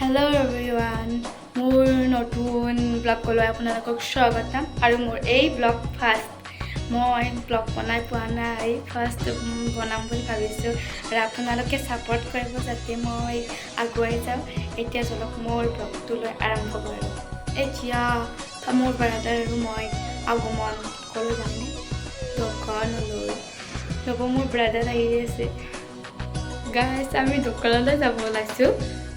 Hello everyone, মোৰ নতুন blog কলৈ আপোনালোকক স্বাগতম আৰু মোৰ এই ব্লগ ফাৰ্ষ্ট মই ব্লগ বনাই পোৱা নাই ফাৰ্ষ্ট বনাম বুলি ভাবিছোঁ আৰু আপোনালোকে সাপোৰ্ট কৰিব যাতে মই আগুৱাই যাওঁ এতিয়া চলক মোৰ ব্লগটো লৈ আৰম্ভ কৰোঁ এতিয়া মোৰ ব্ৰাদাৰ আৰু মই আগমন কলৈ যামনে দোকানলৈ লব মোৰ ব্ৰাদাৰ আহি আছে গাইজ আমি দোকানলৈ যাব ওলাইছোঁ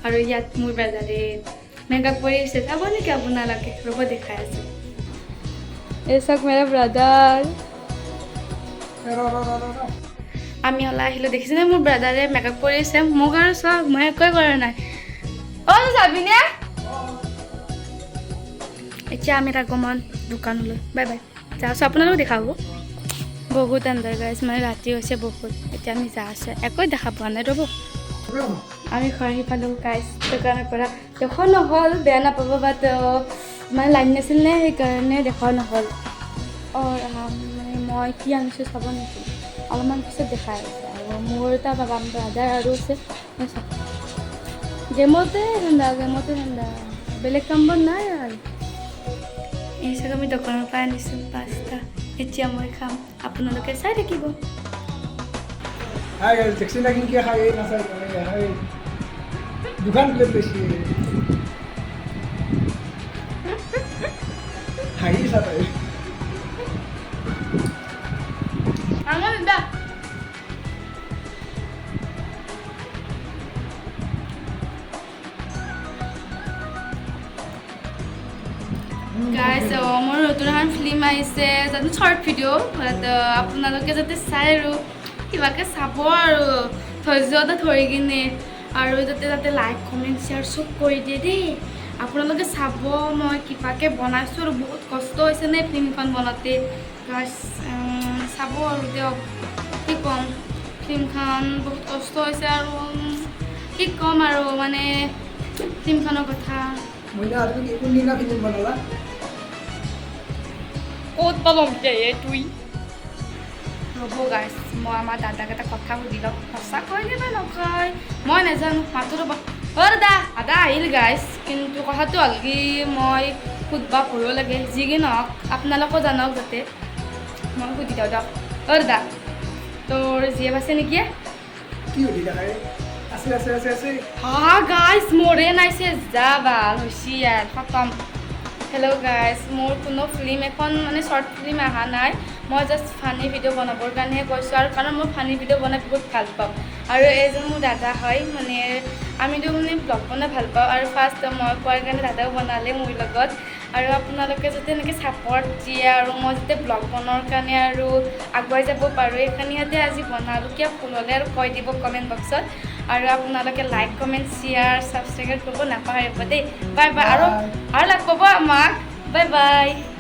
আৰু ইয়াত মোৰ ব্ৰাদাৰে মেকআপ কৰি আছে চাব নেকি আপোনালোকে ৰ'ব দেখাই আছোঁ এই চাওক মেৰা ব্ৰাদাৰ আমি ওলাই আহিলোঁ দেখিছেনে মোৰ ব্ৰাদাৰে মেকআপ কৰি আছে মোক আৰু চাওক মই একোৱে কৰা নাই অ' যাবিনে এতিয়া আমি আগমন দোকানলৈ বাই বাই যাইছোঁ আপোনালোকক দেখাব বহুত আন্ধাৰ গাইজ মানে ৰাতি হৈছে বহুত এতিয়া আমি যাই আছোঁ একোৱে দেখা পোৱা নাই ৰ'ব আমি ঘৰ আহি পালোঁ গাইজ দোকানৰ পৰা দেখোৱা নহ'ল বেয়া নাপাব বাট মানে লাইন নাছিল নে সেইকাৰণে দেখোৱা নহ'ল মানে মই কি আনিছোঁ চাব নেকি অলপমান পিছত দেখাই আছে আৰু মোৰ এটা ব্ৰাদাৰ আৰু আছে গেমতে ঠাণ্ডা বেলেগ কাম বন নাই আৰু এই চাগে আমি দোকানৰ পৰা আনিছোঁ পাস্তা এতিয়া মই খাম আপোনালোকে চাই থাকিব Hai guys, taxi lagi ni hai nasa hai. Dukan plate besi. Hai satu. Angga dah. Guys, মোৰ নতুন এখন ফিল্ম আহিছে যাতে শৰ্ট ভিডিঅ' আপোনালোকে যাতে চাই আৰু কিবাকে চাব আৰু ধৈৰ্য্যতে ধৰি কিনে আৰু যাতে লাইক কমেণ্ট শ্বেয়াৰ চব কৰি দিয়ে দেই আপোনালোকে চাব মই কিবাকে বনাইছোঁ আৰু বহুত কষ্ট হৈছে নে ফিল্মখন বনাওঁতে চাব আৰু দিয়ক কি ক'ম ফিল্মখন বহুত কষ্ট হৈছে আৰু কি ক'ম আৰু মানে ফিল্মখনৰ কথা ক'ত পাম তুই ৰ'ব গাইজ মই আমাৰ দাদাক এটা কথা সুধি লওক সঁচা কয় নে বা নকয় মই নাজানো মাতো ৰ'ব অ' দাদা আহিল গাইজ কিন্তু কথাটো হ'ল কি মই সুধিব ভয়ো লাগে যি কি নহওক আপোনালোকেও জানক যাতে মই সুধি দিওঁ দিয়ক অ' দাদা তোৰ জীয়েক আছে নেকি হা গাইজ মোৰে নাইছে যা ভাল হৈছে ইয়াৰ খতম হেল্ল' গাইজ মোৰ কোনো ফিল্ম এখন মানে শ্বৰ্ট ফিল্ম অহা নাই মই জাষ্ট ফানি ভিডিঅ' বনাবৰ কাৰণেহে কৈছোঁ আৰু কাৰণ মই ফানি ভিডিঅ' বনাই বহুত ভাল পাওঁ আৰু এইজন মোৰ দাদা হয় মানে আমিতো মানে ব্লগ বনাই ভাল পাওঁ আৰু ফাৰ্ষ্ট মই কোৱাৰ কাৰণে দাদাও বনালে মোৰ লগত আৰু আপোনালোকে যাতে এনেকৈ ছাপৰ্ট দিয়ে আৰু মই যাতে ব্লগ বনোৱাৰ কাৰণে আৰু আগুৱাই যাব পাৰোঁ সেইকাৰণে ইয়াতে আজি বনালোঁ কিয় ভুল হ'লে আৰু কৈ দিব কমেণ্ট বক্সত আৰু আপোনালোকে লাইক কমেণ্ট শ্বেয়াৰ ছাবস্ক্ৰাইব কৰিব নাপাহৰিব দেই বাই বাই আৰু লগ পাব আমাক বাই বাই